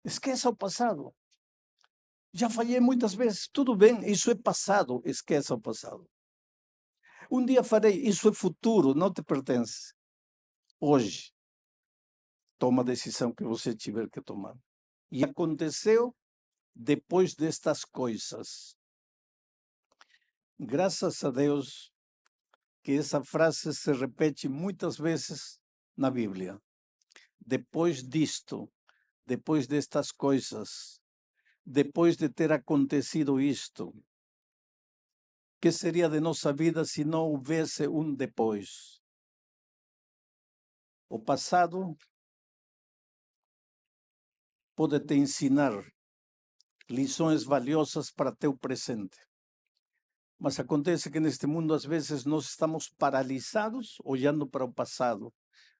Esqueça o passado. Já falhei muitas vezes. Tudo bem, isso é passado. Esqueça o passado. Um dia farei. Isso é futuro, não te pertence. Hoje, toma a decisão que você tiver que tomar. E aconteceu depois destas coisas. Graças a Deus que essa frase se repete muitas vezes na Bíblia. Depois disto, depois destas coisas, depois de ter acontecido isto, que seria de nossa vida se não houvesse um depois? O passado pode te ensinar lições valiosas para teu presente. Mas acontece que neste mundo, às vezes, nós estamos paralisados olhando para o passado.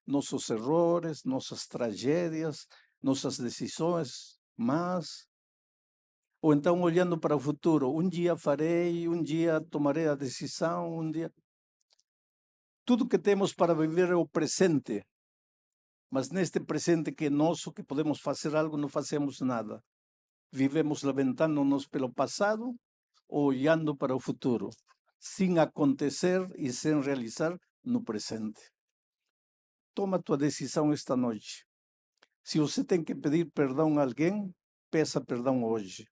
Nossos erros, nossas tragédias, nossas decisões, mas... Ou então olhando para o futuro. Um dia farei, um dia tomarei a decisão, um dia... Tudo que temos para viver é o presente. Mas neste presente que é nosso, que podemos fazer algo, não fazemos nada. Vivemos lamentando-nos pelo passado ou olhando para o futuro, sem acontecer e sem realizar no presente. Toma a tua decisão esta noite. Se você tem que pedir perdão a alguém, peça perdão hoje.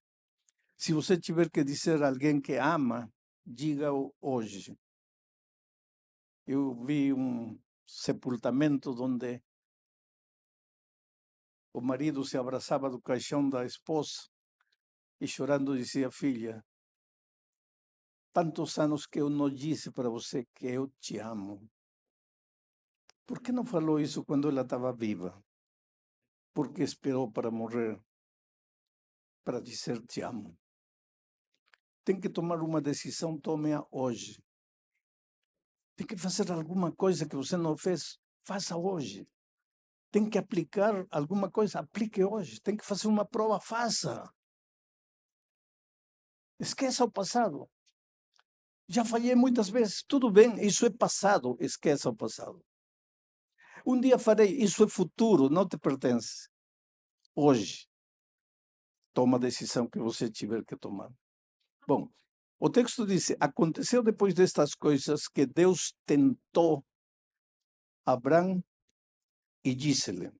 Se você tiver que dizer a alguém que ama, diga-o hoje. Eu vi um sepultamento onde o marido se abraçava do caixão da esposa e chorando dizia: filha, tantos anos que eu não disse para você que eu te amo. Por que não falou isso quando ela estava viva? Por que esperou para morrer para dizer te amo? Tem que tomar uma decisão, tome-a hoje. Tem que fazer alguma coisa que você não fez, faça hoje. Tem que aplicar alguma coisa, aplique hoje. Tem que fazer uma prova, faça. Esqueça o passado. Já falhei muitas vezes, tudo bem, isso é passado, esqueça o passado. Um dia farei, isso é futuro, não te pertence. Hoje, toma a decisão que você tiver que tomar. Bom, o texto diz: aconteceu depois destas coisas que Deus tentou Abrão e disse-lhe.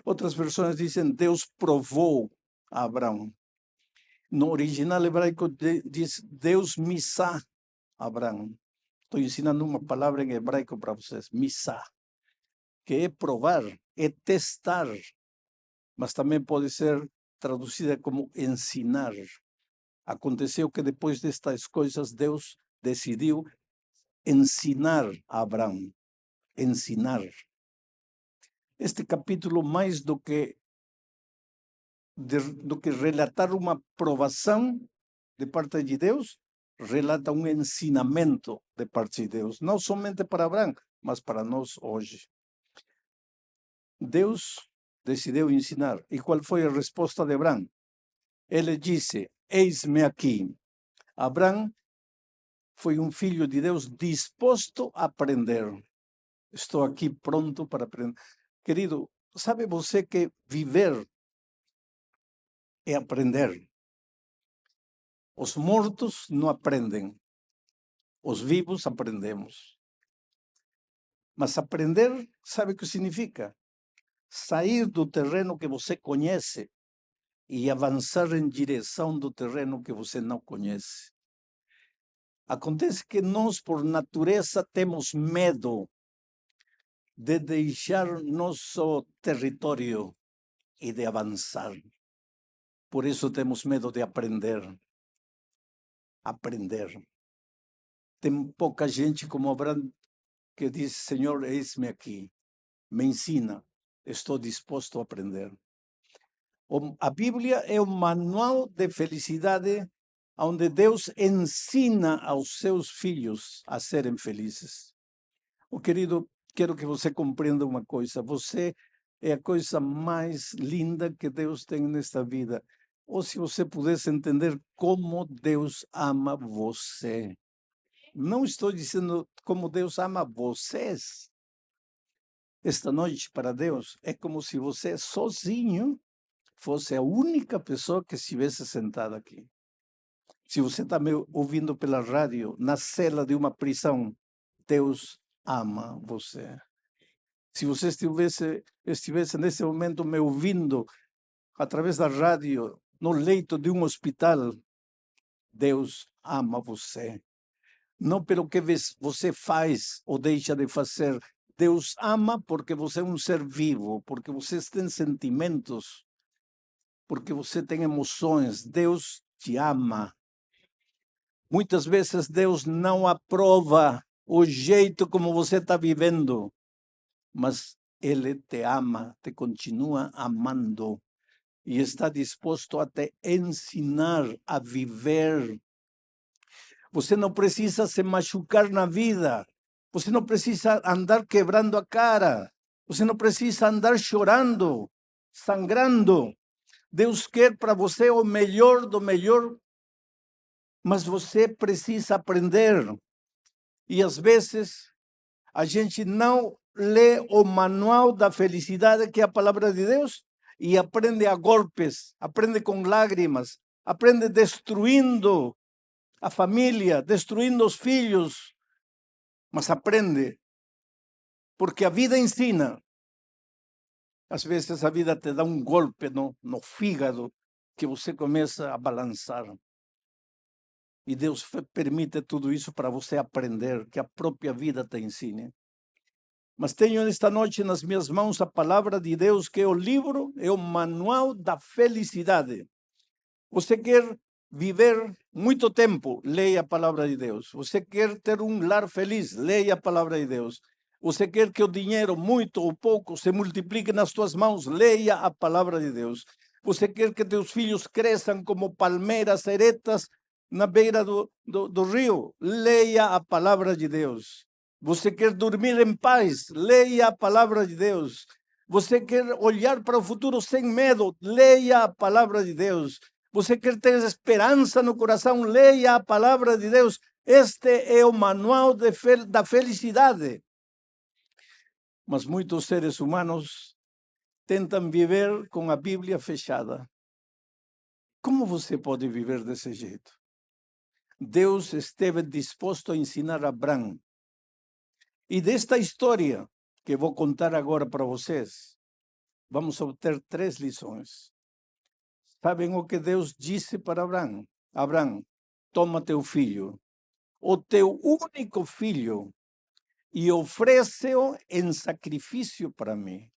Outras versões dizem: Deus provou a Abrão. No original hebraico diz: Deus misá Abrão. Estou ensinando uma palavra em hebraico para vocês: misá, que é provar, é testar, mas também pode ser traduzida como ensinar. Aconteceu que depois destas coisas Deus decidiu ensinar a Abrão. Ensinar. Este capítulo, mais do que relatar uma provação de parte de Deus, relata um ensinamento de parte de Deus, não somente para Abraão, mas para nós hoje. Deus decidiu ensinar. E qual foi a resposta de Abraão? Ele disse: eis-me aqui. Abraão foi um filho de Deus disposto a aprender. Estou aqui pronto para aprender. Querido, sabe você que viver é aprender? Os mortos não aprendem. Os vivos aprendemos. Mas aprender, sabe o que significa? Sair do terreno que você conhece e avançar em direção do terreno que você não conhece. Acontece que nós, por natureza, temos medo de deixar nosso território e de avançar. Por isso temos medo de aprender. Aprender. Tem pouca gente como Abraão que diz: Senhor, eis-me aqui, me ensina, estou disposto a aprender. A Bíblia é um manual de felicidade onde Deus ensina aos seus filhos a serem felizes. Querido, quero que você compreenda uma coisa: você é a coisa mais linda que Deus tem nesta vida. Ou se você pudesse entender como Deus ama você. Não estou dizendo como Deus ama vocês. Esta noite, para Deus, é como se você sozinho fosse a única pessoa que estivesse sentada aqui. Se você está me ouvindo pela rádio, na cela de uma prisão, Deus ama você. Se você estivesse nesse momento me ouvindo através da rádio, no leito de um hospital, Deus ama você. Não pelo que você faz ou deixa de fazer. Deus ama porque você é um ser vivo, porque você tem sentimentos, porque você tem emoções. Deus te ama. Muitas vezes Deus não aprova o jeito como você está vivendo, mas Ele te ama, te continua amando e está disposto a te ensinar a viver. Você não precisa se machucar na vida. Você não precisa andar quebrando a cara. Você não precisa andar chorando, sangrando. Deus quer para você o melhor do melhor, mas você precisa aprender. E às vezes a gente não lê o manual da felicidade, que é a palavra de Deus, e aprende a golpes, aprende com lágrimas, aprende destruindo a família, destruindo os filhos, mas aprende, porque a vida ensina. Às vezes a vida te dá um golpe no fígado que você começa a balançar. E Deus permite tudo isso para você aprender, que a própria vida te ensine. Mas tenho esta noite nas minhas mãos a palavra de Deus, que é o livro, é o manual da felicidade. Você quer viver muito tempo, leia a palavra de Deus. Você quer ter um lar feliz, leia a palavra de Deus. Você quer que o dinheiro, muito ou pouco, se multiplique nas tuas mãos, leia a palavra de Deus. Você quer que teus filhos cresçam como palmeiras eretas na beira do rio, leia a palavra de Deus. Você quer dormir em paz, leia a palavra de Deus. Você quer olhar para o futuro sem medo, leia a palavra de Deus. Você quer ter esperança no coração, leia a palavra de Deus. Este é o manual da felicidade. Mas muitos seres humanos tentam viver com a Bíblia fechada. Como você pode viver desse jeito? Deus esteve disposto a ensinar a Abraão. E desta história que vou contar agora para vocês, vamos obter 3 lições. Sabem o que Deus disse para Abraão? Abraão, toma teu filho, o teu único filho, e oferece-o em sacrifício para mim.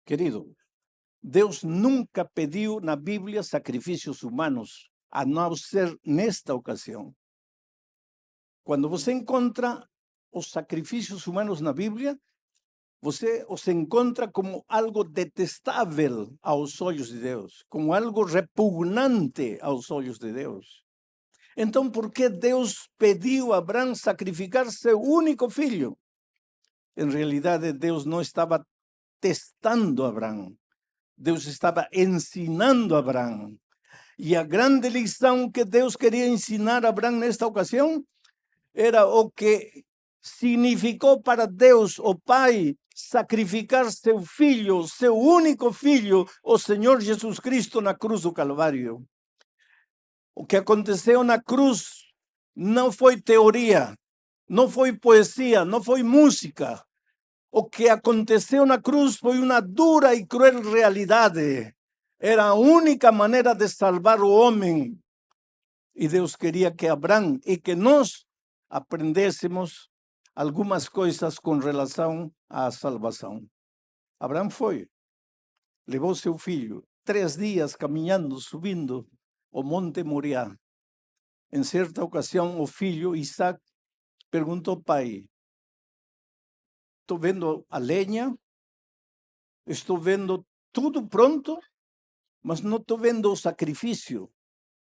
Querido, Deus nunca pediu na Bíblia sacrifícios humanos, a não ser nesta ocasião. Quando você encontra os sacrifícios humanos na Bíblia, você os encontra como algo detestável aos olhos de Deus, como algo repugnante aos olhos de Deus. Então, por que Deus pediu a Abraão sacrificar seu único filho? Em realidade, Deus não estava testando a Abraão. Deus estava ensinando a Abraão. E a grande lição que Deus queria ensinar a Abraão nesta ocasião era o que significou para Deus, o Pai, sacrificar seu filho, seu único filho, o Senhor Jesus Cristo, na cruz do Calvário. O que aconteceu na cruz não foi teoria, não foi poesia, não foi música. O que aconteceu na cruz foi uma dura e cruel realidade. Era a única maneira de salvar o homem. E Deus queria que Abraão e que nós aprendêssemos algumas coisas com relação à salvação. Abraão foi, levou seu filho, 3 dias caminhando, subindo o Monte Moriá. Em certa ocasião, o filho Isaac perguntou: pai, estou vendo a lenha, estou vendo tudo pronto, mas não estou vendo o sacrifício.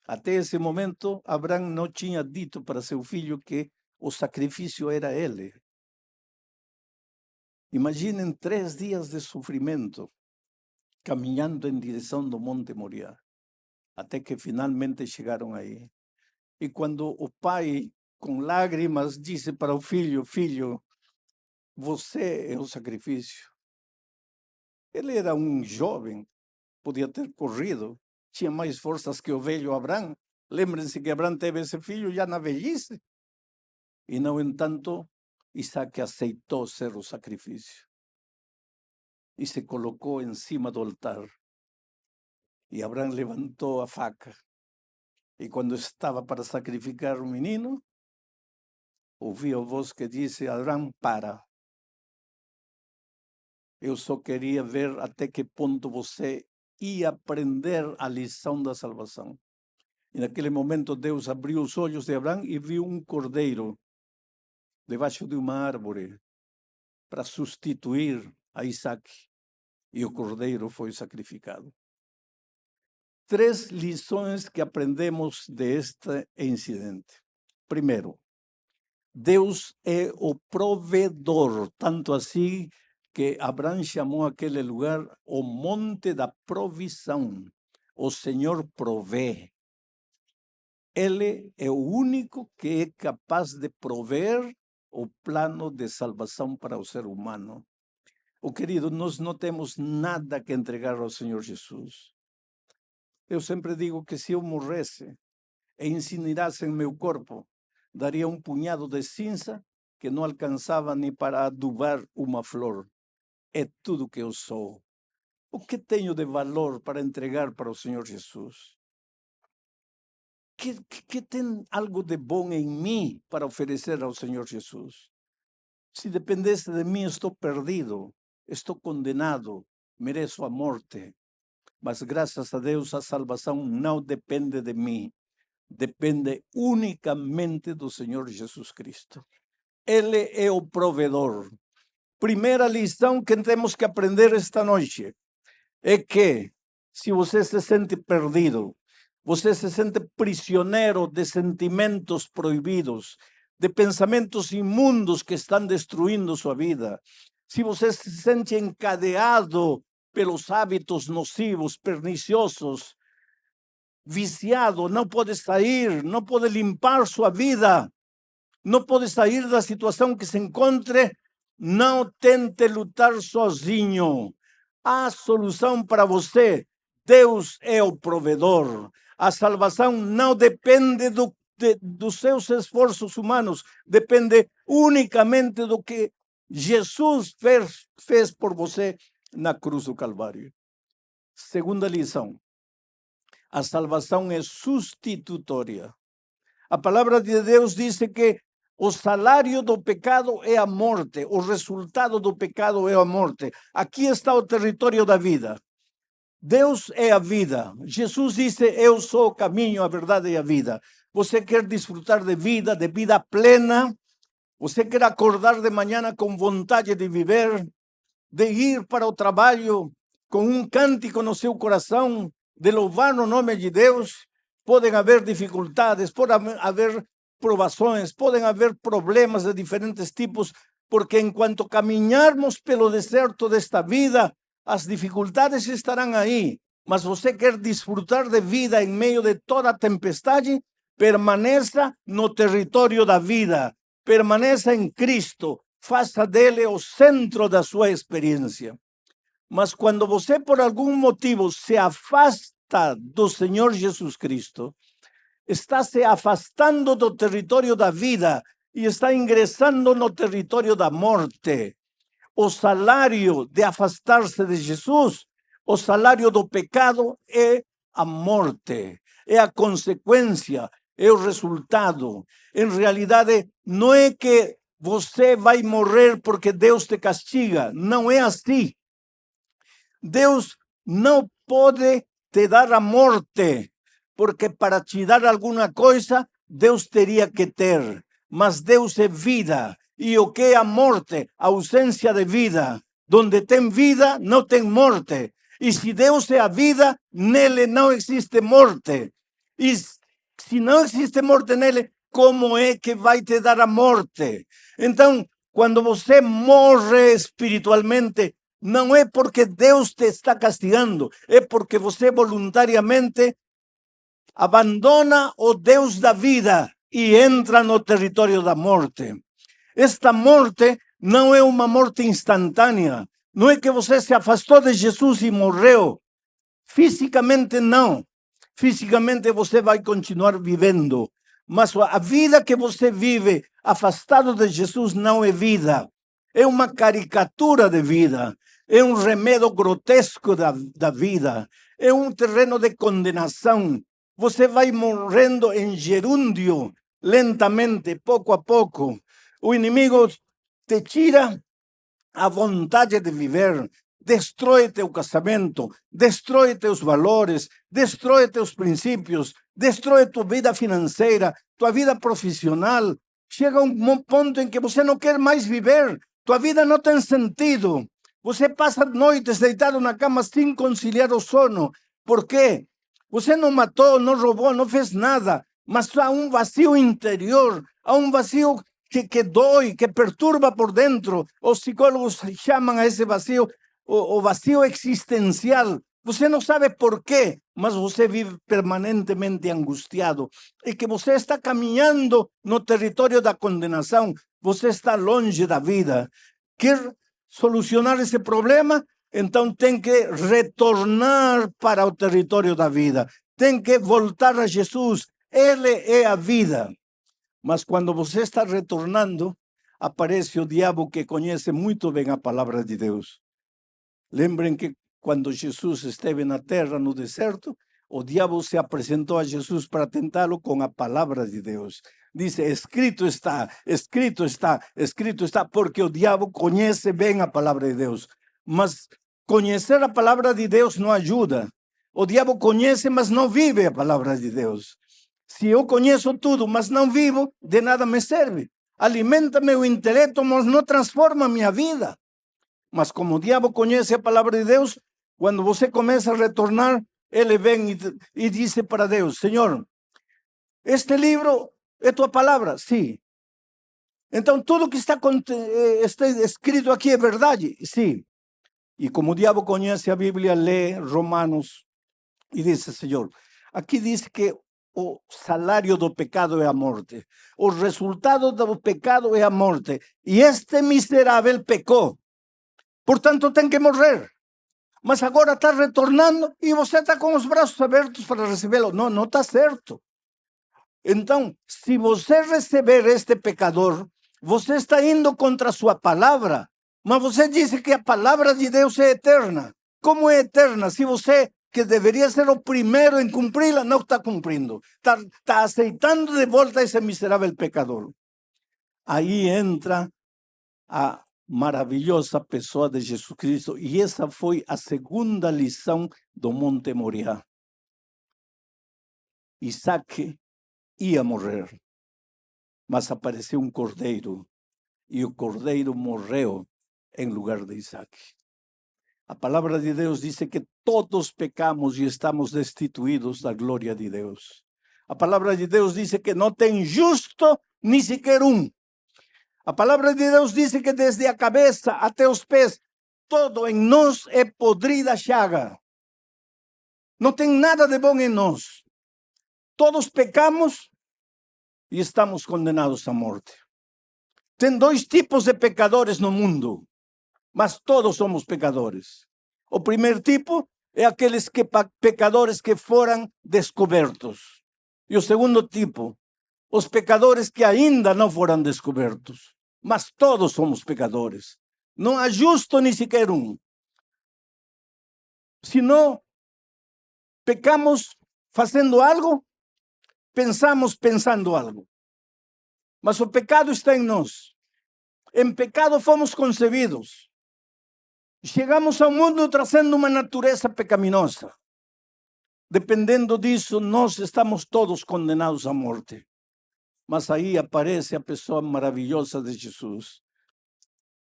Até esse momento, Abraão não tinha dito para seu filho que o sacrifício era ele. Imaginem 3 dias de sofrimento, caminhando em direção do Monte Moriá, até que finalmente chegaram aí. E quando o pai, com lágrimas, disse para o filho: filho, você é o sacrifício. Ele era um jovem, podia ter corrido. Tinha mais forças que o velho Abrão. Lembrem-se que Abrão teve esse filho já na velhice. E, no entanto, Isaac aceitou ser o sacrifício. E se colocou em cima do altar. E Abrão levantou a faca. E quando estava para sacrificar o menino, ouviu a voz que disse: Abrão, para. Eu só queria ver até que ponto você ia aprender a lição da salvação. E naquele momento Deus abriu os olhos de Abrão e viu um cordeiro debaixo de uma árvore para substituir a Isaac. E o cordeiro foi sacrificado. 3 lições que aprendemos deste incidente. Primeiro, Deus é o provedor, tanto assim que Abrão chamou aquele lugar o Monte da Provisão. O Senhor provê. Ele é o único que é capaz de prover o plano de salvação para o ser humano. Querido, nós não temos nada que entregar ao Senhor Jesus. Eu sempre digo que se eu morresse e incinerasse em meu corpo, daria um punhado de cinza que não alcançava nem para adubar uma flor. É tudo que eu sou. O que tenho de valor para entregar para o Senhor Jesus? Que tem algo de bom em mim para oferecer ao Senhor Jesus? Se dependesse de mim, estou perdido, estou condenado, mereço a morte. Mas graças a Deus a salvação não depende de mim, depende unicamente do Senhor Jesus Cristo. Ele é o provedor. Primeira lição que temos que aprender esta noite é que se você se sente perdido, você se sente prisioneiro de sentimentos proibidos, de pensamentos imundos que estão destruindo sua vida, se você se sente encadeado pelos hábitos nocivos, perniciosos, viciado, não pode sair, não pode limpar sua vida, não pode sair da situação que se encontre, não tente lutar sozinho. Há solução para você. Deus é o provedor. A salvação não depende dos seus esforços humanos, depende unicamente do que Jesus fez por você na cruz do Calvário. Segunda lição. A salvação é substitutória. A palavra de Deus diz que o salário do pecado é a morte, o resultado do pecado é a morte. Aqui está o território da vida. Deus é a vida. Jesus disse: eu sou o caminho, a verdade e a vida. Você quer desfrutar de vida plena? Você quer acordar de manhã com vontade de viver, de ir para o trabalho com um cântico no seu coração, de louvar o nome de Deus? Podem haver dificuldades, podem haver provações, podem haver problemas de diferentes tipos, porque enquanto caminharmos pelo deserto desta vida, as dificuldades estarão aí, mas você quer desfrutar de vida em meio de toda a tempestade? Permaneça no território da vida, permaneça em Cristo, faça dele o centro da sua experiência. Mas quando você, por algum motivo, se afasta do Senhor Jesus Cristo, está se afastando do território da vida e está ingressando no território da morte. O salário de afastar-se de Jesus, o salário do pecado é a morte, é a consequência, é o resultado. Em realidade, não é que você vai morrer porque Deus te castiga, não é assim. Deus não pode te dar a morte, porque para te dar alguma coisa, Deus teria que ter. Mas Deus é vida. E o que é a morte? A ausência de vida. Donde tem vida, não tem morte. E se Deus é a vida, nele não existe morte. E se não existe morte nele, como é que vai te dar a morte? Então, quando você morre espiritualmente, não é porque Deus te está castigando, é porque você voluntariamente abandona o Deus da vida e entra no território da morte. Esta morte não é uma morte instantânea. Não é que você se afastou de Jesus e morreu. Fisicamente não. Fisicamente você vai continuar vivendo. Mas a vida que você vive afastado de Jesus não é vida. É uma caricatura de vida. É um remédio grotesco da vida. É um terreno de condenação. Você vai morrendo em gerúndio, lentamente, pouco a pouco. O inimigo te tira a vontade de viver, destrói teu casamento, destrói teus valores, destrói teus princípios, destrói tua vida financeira, tua vida profissional. Chega um ponto em que você não quer mais viver, tua vida não tem sentido. Você passa noites deitado na cama sem conciliar o sono. Por quê? Você não matou, não roubou, não fez nada, mas há um vazio interior, há um vazio que dói, que perturba por dentro. Os psicólogos chamam a esse vazio o vazio existencial. Você não sabe por quê, mas você vive permanentemente angustiado. E que você está caminhando no território da condenação. Você está longe da vida. Quer solucionar esse problema? Então tem que retornar para o território da vida. Tem que voltar a Jesus. Ele é a vida. Mas quando você está retornando, aparece o diabo que conhece muito bem a palavra de Deus. Lembrem que quando Jesus esteve na terra, no deserto, o diabo se apresentou a Jesus para tentá-lo com a palavra de Deus. Diz, escrito está, escrito está, escrito está, porque o diabo conhece bem a palavra de Deus. Mas conhecer a palavra de Deus não ajuda. O diabo conhece, mas não vive a palavra de Deus. Se eu conheço tudo, mas não vivo, de nada me serve. Alimenta meu intelecto, mas não transforma minha vida. Mas como o diabo conhece a palavra de Deus, quando você começa a retornar, ele vem e diz para Deus, Senhor, este livro é tua palavra? Sim. Então tudo que está escrito aqui é verdade? Sim. E como o diabo conhece a Bíblia, lê Romanos e diz, Senhor, aqui diz que o salário do pecado é a morte. O resultado do pecado é a morte. E este miserável pecou. Portanto, tem que morrer. Mas agora está retornando e você está com os braços abertos para recebê-lo. Não, não está certo. Então, se você receber este pecador, você está indo contra a sua palavra. Mas você disse que a palavra de Deus é eterna. Como é eterna? Se você, que deveria ser o primeiro em cumpri-la, não está cumprindo. Está aceitando de volta esse miserável pecador. Aí entra a maravilhosa pessoa de Jesus Cristo. E essa foi a segunda lição do Monte Moriá. Isaac ia morrer, mas apareceu um cordeiro. E o cordeiro morreu em lugar de Isaac. A palavra de Deus diz que todos pecamos e estamos destituídos da glória de Deus. A palavra de Deus diz que não tem justo nem sequer um. A palavra de Deus diz que desde a cabeça até os pés, todo em nós é podrida chaga. Não tem nada de bom em nós. Todos pecamos e estamos condenados à morte. Tem dois tipos de pecadores no mundo, mas todos somos pecadores. O primeiro tipo é aqueles pecadores que foram descobertos. E o segundo tipo, os pecadores que ainda não foram descobertos. Mas todos somos pecadores. Não há justo nem sequer um. Se não pecamos fazendo algo, pensamos pensando algo. Mas o pecado está em nós. Em pecado fomos concebidos. Chegamos ao mundo trazendo uma natureza pecaminosa. Dependendo disso, nós estamos todos condenados à morte. Mas aí aparece a pessoa maravilhosa de Jesus.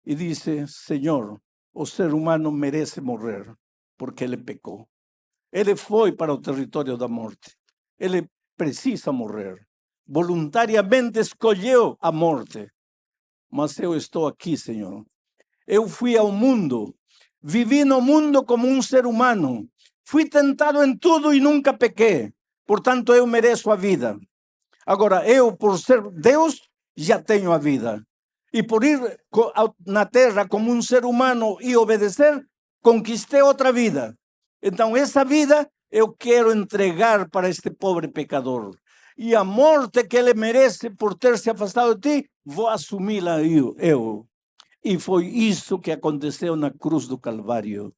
E diz, Senhor, o ser humano merece morrer, porque ele pecou. Ele foi para o território da morte. Ele precisa morrer. Voluntariamente escolheu a morte. Mas eu estou aqui, Senhor. Eu fui ao mundo. Vivi no mundo como um ser humano. Fui tentado em tudo e nunca pequei. Portanto, eu mereço a vida. Agora, eu, por ser Deus, já tenho a vida. E por ir na terra como um ser humano e obedecer, conquistei outra vida. Então, essa vida eu quero entregar para este pobre pecador. E a morte que ele merece por ter se afastado de ti, vou assumi-la eu. E foi isso que aconteceu na cruz do Calvário.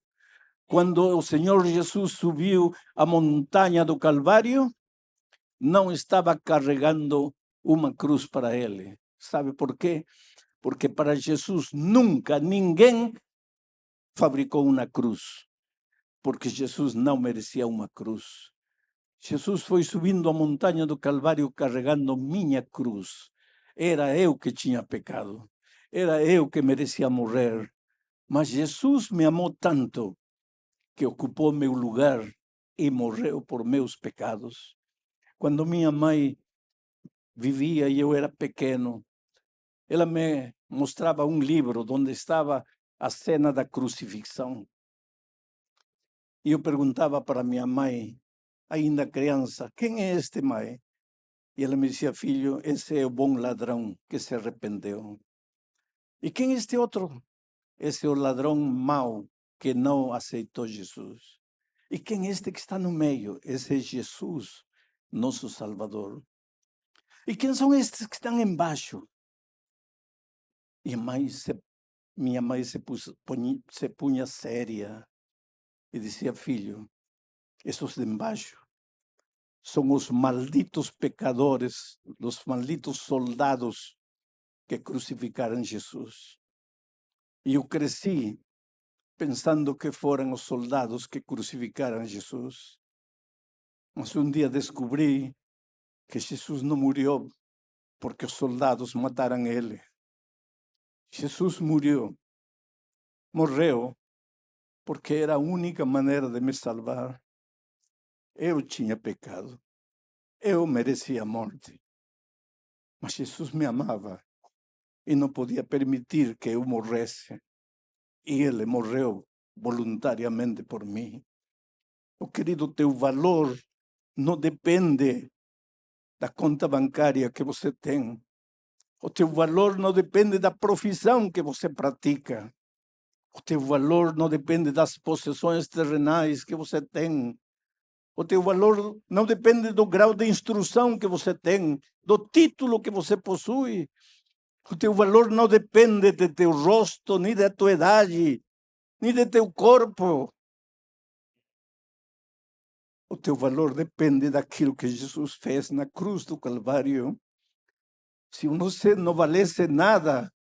Quando o Senhor Jesus subiu a montanha do Calvário, não estava carregando uma cruz para ele. Sabe por quê? Porque para Jesus nunca ninguém fabricou uma cruz. Porque Jesus não merecia uma cruz. Jesus foi subindo a montanha do Calvário carregando minha cruz. Era eu que tinha pecado. Era eu que merecia morrer. Mas Jesus me amou tanto que ocupou meu lugar e morreu por meus pecados. Quando minha mãe vivia e eu era pequeno, ela me mostrava um livro onde estava a cena da crucifixão. E eu perguntava para minha mãe, ainda criança, quem é este, mãe? E ela me dizia, filho, esse é o bom ladrão que se arrependeu. E quem é este outro? Esse é o ladrão mau que não aceitou Jesus. E quem é este que está no meio? Esse é Jesus, nosso Salvador. E quem são estes que estão embaixo? E minha mãe se punha séria e dizia, filho, esses de embaixo são os malditos pecadores, os malditos soldados que crucificaram Jesus. E eu cresci pensando que foram os soldados que crucificaram Jesus. Mas um dia descobri que Jesus não morreu porque os soldados mataram ele. Jesus morreu porque era a única maneira de me salvar. Eu tinha pecado. Eu merecia a morte. Mas Jesus me amava e não podia permitir que eu morresse. E ele morreu voluntariamente por mim. Oh, querido, teu valor não depende da conta bancária que você tem. O teu valor não depende da profissão que você pratica. O teu valor não depende das possessões terrenais que você tem. O teu valor não depende do grau de instrução que você tem, do título que você possui. O teu valor não depende de teu rosto, nem da tua idade, nem de teu corpo. O teu valor depende daquilo que Jesus fez na cruz do Calvário. Se você não valesse nada,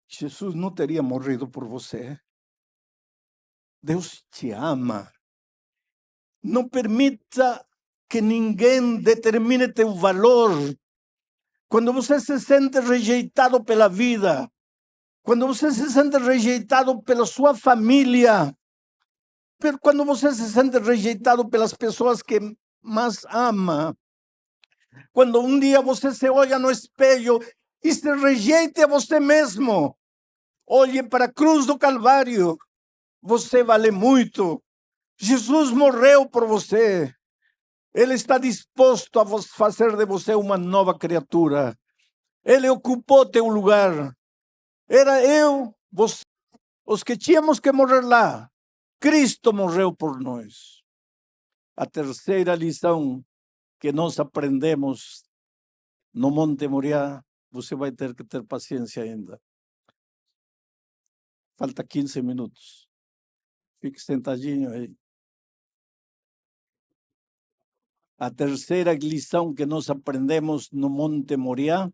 Jesus não teria morrido por você. Deus te ama. Não permita que ninguém determine teu valor. Quando você se sente rejeitado pela vida, quando você se sente rejeitado pela sua família, quando você se sente rejeitado pelas pessoas que mais ama, quando um dia você se olha no espelho e se rejeita a você mesmo, olhe para a cruz do Calvário. Você vale muito. Jesus morreu por você. Ele está disposto a fazer de você uma nova criatura. Ele ocupou teu lugar. Era eu, você, os que tínhamos que morrer lá. Cristo morreu por nós. A terceira lição que nós aprendemos no Monte Moriá, você vai ter que ter paciência ainda. Falta 15 minutos. Fique sentadinho aí. A terceira lição que nós aprendemos no Monte Moriá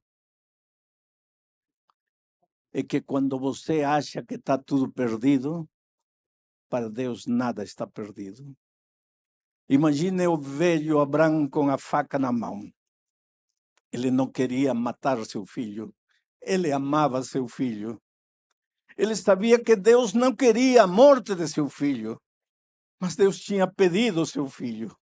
é que quando você acha que está tudo perdido, para Deus nada está perdido. Imagine o velho Abraão com a faca na mão. Ele não queria matar seu filho. Ele amava seu filho. Ele sabia que Deus não queria a morte de seu filho, mas Deus tinha pedido seu filho.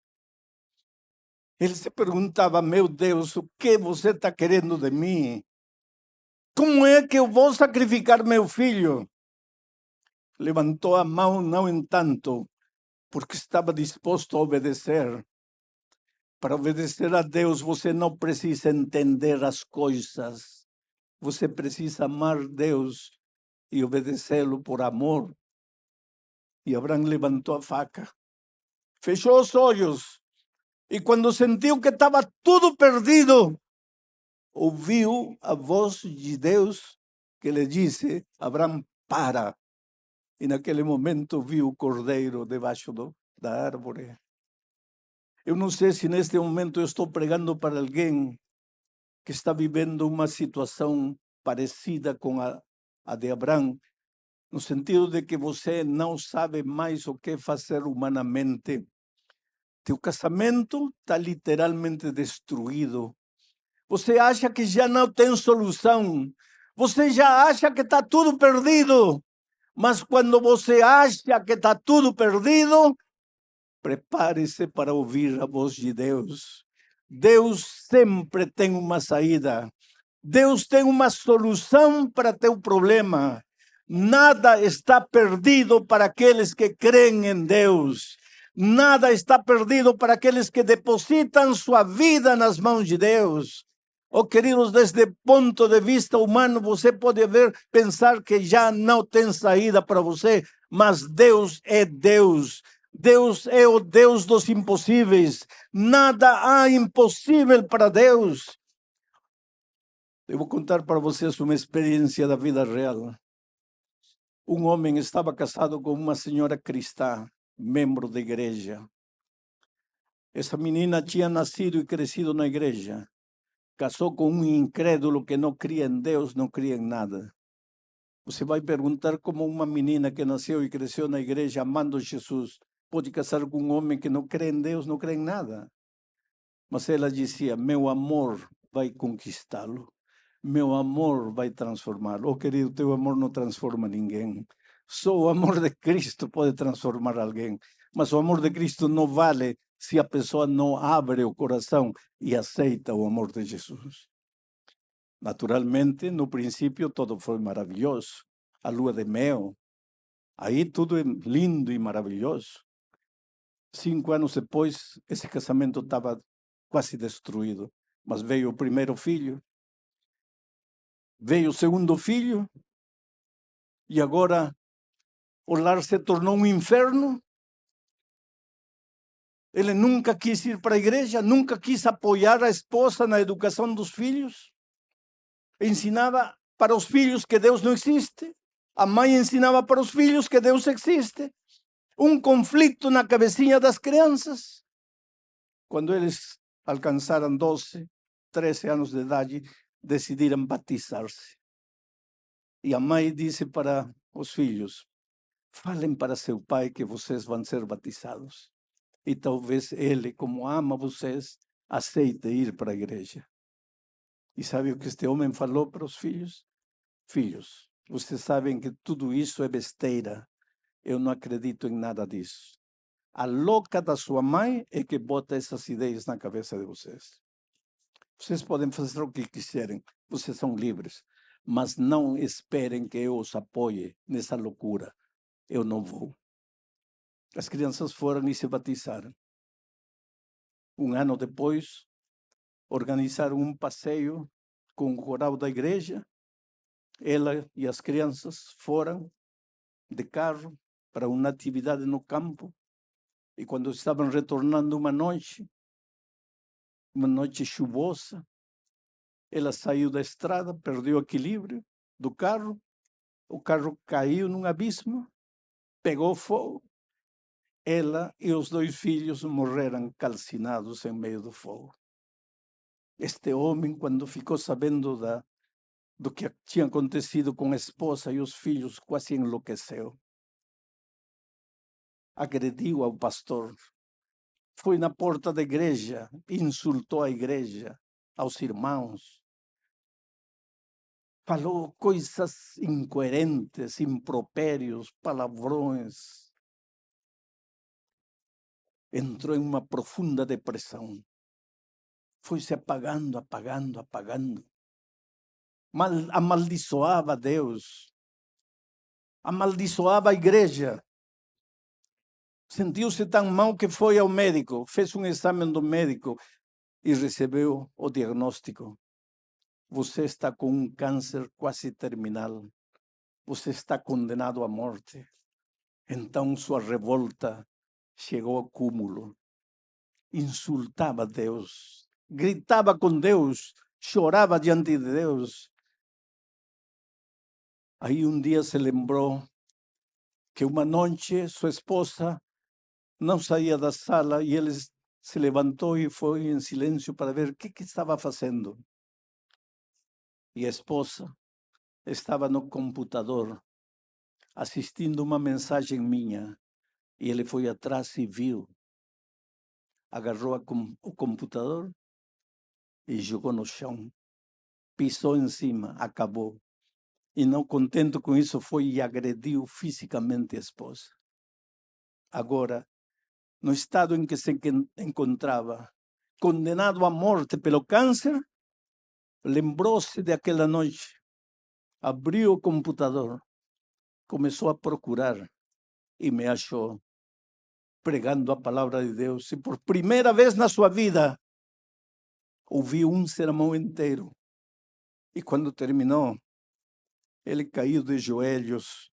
Ele se perguntava, meu Deus, o que você está querendo de mim? Como é que eu vou sacrificar meu filho? Levantou a mão, não entanto, porque estava disposto a obedecer. Para obedecer a Deus, você não precisa entender as coisas. Você precisa amar Deus e obedecê-lo por amor. E Abraão levantou a faca, fechou os olhos, e quando sentiu que estava tudo perdido, ouviu a voz de Deus que lhe disse: Abraão, para. E naquele momento viu o cordeiro debaixo da árvore. Eu não sei se neste momento eu estou pregando para alguém que está vivendo uma situação parecida com a de Abraão, no sentido de que você não sabe mais o que fazer humanamente. Teu casamento está literalmente destruído. Você acha que já não tem solução. Você já acha que está tudo perdido. Mas quando você acha que está tudo perdido, prepare-se para ouvir a voz de Deus. Deus sempre tem uma saída. Deus tem uma solução para teu problema. Nada está perdido para aqueles que creem em Deus. Nada está perdido para aqueles que depositam sua vida nas mãos de Deus. Oh, queridos, desde o ponto de vista humano, você pode pensar que já não tem saída para você, mas Deus é Deus. Deus é o Deus dos impossíveis. Nada há impossível para Deus. Eu vou contar para vocês uma experiência da vida real. Um homem estava casado com uma senhora cristã, membro da igreja. Essa menina tinha nascido e crescido na igreja. Casou com um incrédulo que não cria em Deus, não cria em nada. Você vai perguntar como uma menina que nasceu e cresceu na igreja amando Jesus pode casar com um homem que não crê em Deus, não crê em nada. Mas ela dizia: meu amor vai conquistá-lo. Meu amor vai transformá-lo. Oh, querido, teu amor não transforma ninguém. Só o amor de Cristo pode transformar alguém. Mas o amor de Cristo não vale se a pessoa não abre o coração e aceita o amor de Jesus. Naturalmente, no princípio, todo foi maravilhoso. A lua de mel. Aí tudo é lindo e maravilhoso. 5 anos depois, esse casamento estava quase destruído. Mas veio o primeiro filho. Veio o segundo filho. E agora o lar se tornou um inferno. Ele nunca quis ir para a igreja, nunca quis apoiar a esposa na educação dos filhos. Ensinava para os filhos que Deus não existe. A mãe ensinava para os filhos que Deus existe. Um conflito na cabecinha das crianças. Quando eles alcançaram 12, 13 anos de idade, decidiram batizar-se. E a mãe disse para os filhos: falem para seu pai que vocês vão ser batizados. E talvez ele, como ama vocês, aceite ir para a igreja. E sabe o que este homem falou para os filhos? Filhos, vocês sabem que tudo isso é besteira. Eu não acredito em nada disso. A louca da sua mãe é que bota essas ideias na cabeça de vocês. Vocês podem fazer o que quiserem, vocês são livres. Mas não esperem que eu os apoie nessa loucura. Eu não vou. As crianças foram e se batizaram. Um ano depois, organizaram um passeio com o coral da igreja. Ela e as crianças foram de carro para uma atividade no campo. E quando estavam retornando uma noite chuvosa, ela saiu da estrada, perdeu o equilíbrio do carro. O carro caiu num abismo, pegou fogo. Ela e os 2 filhos morreram calcinados em meio do fogo. Este homem, quando ficou sabendo do que tinha acontecido com a esposa e os filhos, quase enlouqueceu. Agrediu ao pastor. Foi na porta da igreja, insultou a igreja, aos irmãos. Falou coisas incoerentes, impropérios, palavrões. Entrou em uma profunda depressão. Foi se apagando, apagando, apagando. Amaldiçoava a Deus. Amaldiçoava a igreja. Sentiu-se tão mal que foi ao médico, fez um exame do médico e recebeu o diagnóstico. Você está com um câncer quase terminal. Você está condenado à morte. Então sua revolta chegou ao cúmulo. Insultava a Deus, gritava com Deus, chorava diante de Deus. Aí um dia se lembrou que uma noite sua esposa não saía da sala e ele se levantou e foi em silêncio para ver o que estava fazendo. E a esposa estava no computador assistindo uma mensagem minha. E ele foi atrás e viu. Agarrou o computador e jogou no chão. Pisou em cima, acabou. E não contente com isso, foi e agrediu fisicamente a esposa. Agora, no estado em que se encontrava, condenado à morte pelo câncer, lembrou-se daquela noite, abriu o computador, começou a procurar e me achou pregando a palavra de Deus. E por primeira vez na sua vida, ouviu um sermão inteiro. E quando terminou, ele caiu de joelhos,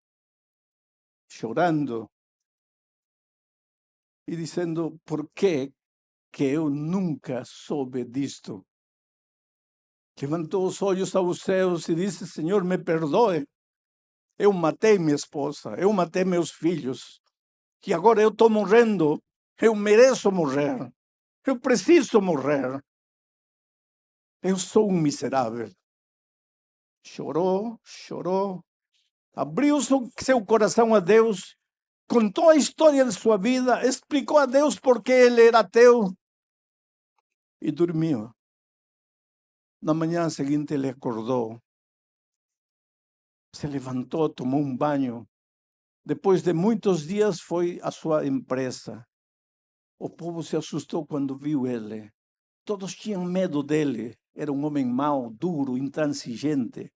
chorando e dizendo: por que eu nunca soube disto? Levantou os olhos aos céus e disse: Senhor, me perdoe. Eu matei minha esposa, eu matei meus filhos. E agora eu estou morrendo. Eu mereço morrer. Eu preciso morrer. Eu sou um miserável. Chorou, chorou. Abriu seu coração a Deus. Contou a história de sua vida. Explicou a Deus por que ele era ateu. E dormiu. Na manhã seguinte ele acordou. Se levantou, tomou um banho. Depois de muitos dias foi à sua empresa. O povo se assustou quando viu ele. Todos tinham medo dele. Era um homem mau, duro, intransigente.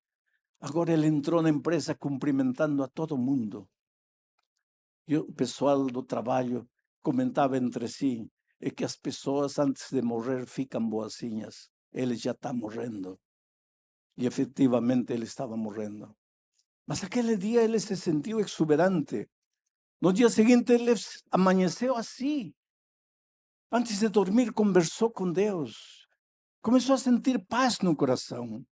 Agora ele entrou na empresa cumprimentando a todo mundo. E o pessoal do trabalho comentava entre si: é que as pessoas antes de morrer ficam boazinhas. Ele já está morrendo. E efetivamente ele estava morrendo. Mas aquele dia ele se sentiu exuberante. No dia seguinte ele amanheceu assim. Antes de dormir conversou com Deus. Começou a sentir paz no coração.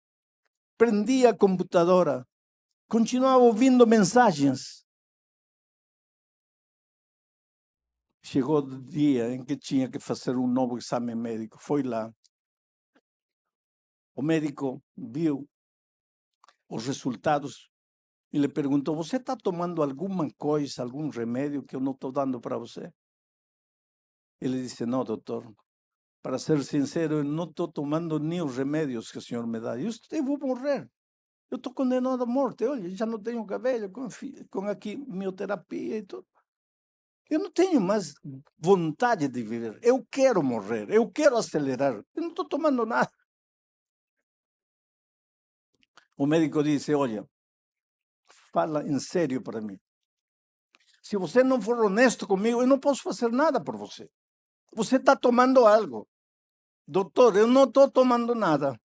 Prendia a computadora. Continuava ouvindo mensagens. Chegou o dia em que tinha que fazer um novo exame médico. Foi lá. O médico viu os resultados e lhe perguntou: você está tomando alguma coisa, algum remédio que eu não estou dando para você? Ele disse: não, doutor. Para ser sincero, eu não estou tomando nem os remédios que o senhor me dá. Eu vou morrer. Eu estou condenado à morte. Olha, já não tenho cabelo, com a quimioterapia e tudo. Eu não tenho mais vontade de viver. Eu quero morrer. Eu quero acelerar. Eu não estou tomando nada. O médico disse: olha, fala em sério para mim. Se você não for honesto comigo, eu não posso fazer nada por você. Você está tomando algo. Doutor, eu não estou tomando nada.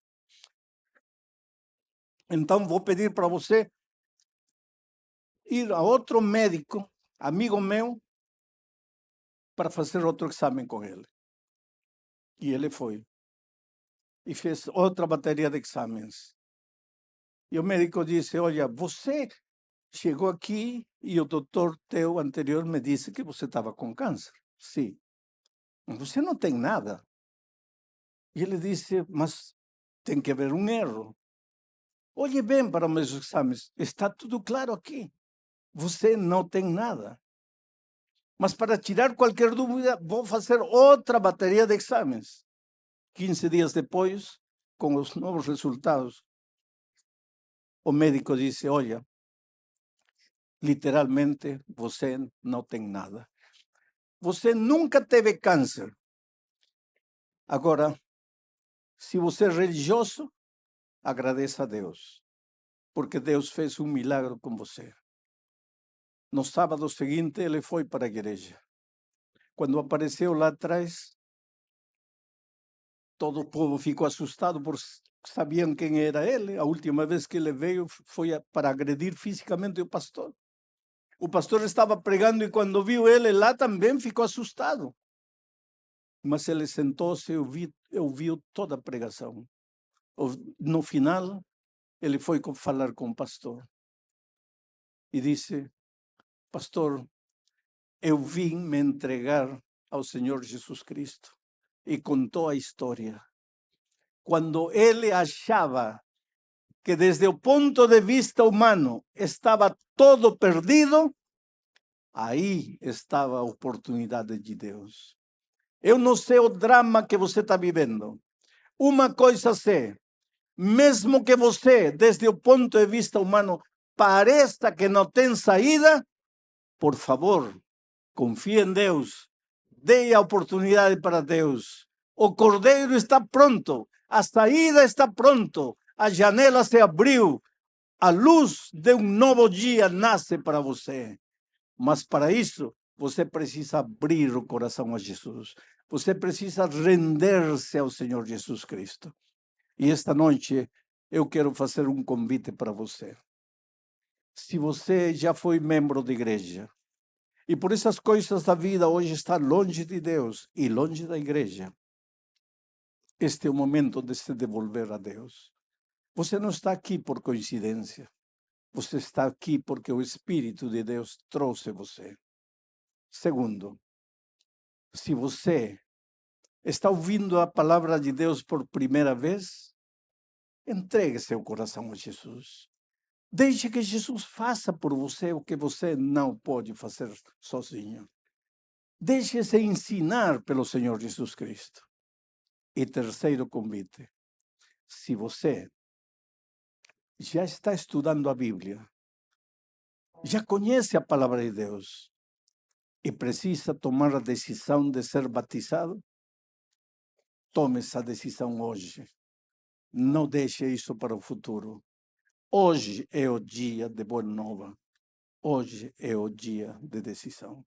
Então vou pedir para você ir a outro médico, amigo meu, para fazer outro exame com ele. E ele foi. E fez outra bateria de exames. E o médico disse: olha, você chegou aqui e o doutor teu anterior me disse que você estava com câncer. Sim. Você não tem nada. E ele disse: mas tem que haver um erro. Olhe bem para os meus exames. Está tudo claro aqui. Você não tem nada. Mas para tirar qualquer dúvida, vou fazer outra bateria de exames. 15 dias depois, com os novos resultados, o médico disse: olha, literalmente, você não tem nada. Você nunca teve câncer. Agora, se você é religioso, agradeça a Deus, porque Deus fez um milagre com você. No sábado seguinte, ele foi para a igreja. Quando apareceu lá atrás, todo o povo ficou assustado, porque sabiam quem era ele. A última vez que ele veio foi para agredir fisicamente o pastor. O pastor estava pregando e quando viu ele lá também ficou assustado. Mas ele sentou-se e ouviu toda a pregação. No final, ele foi falar com o pastor e disse: pastor, eu vim me entregar ao Senhor Jesus Cristo. E contou a história. Quando ele achava que desde o ponto de vista humano estava todo perdido, aí estava a oportunidade de Deus. Eu não sei o drama que você está vivendo. Uma coisa sei, mesmo que você, desde o ponto de vista humano, pareça que não tem saída, por favor, confie em Deus, dê a oportunidade para Deus. O cordeiro está pronto, a saída está pronto, a janela se abriu, a luz de um novo dia nasce para você. Mas para isso, você precisa abrir o coração a Jesus. Você precisa render-se ao Senhor Jesus Cristo. E esta noite eu quero fazer um convite para você. Se você já foi membro de igreja e por essas coisas da vida hoje está longe de Deus e longe da igreja, este é o momento de se devolver a Deus. Você não está aqui por coincidência. Você está aqui porque o Espírito de Deus trouxe você. Segundo, se você está ouvindo a palavra de Deus por primeira vez, entregue seu coração a Jesus. Deixe que Jesus faça por você o que você não pode fazer sozinho. Deixe-se ensinar pelo Senhor Jesus Cristo. E terceiro convite, se você já está estudando a Bíblia, já conhece a palavra de Deus e precisa tomar a decisão de ser batizado, tome essa decisão hoje. Não deixe isso para o futuro. Hoje é o dia de boa nova. Hoje é o dia de decisão.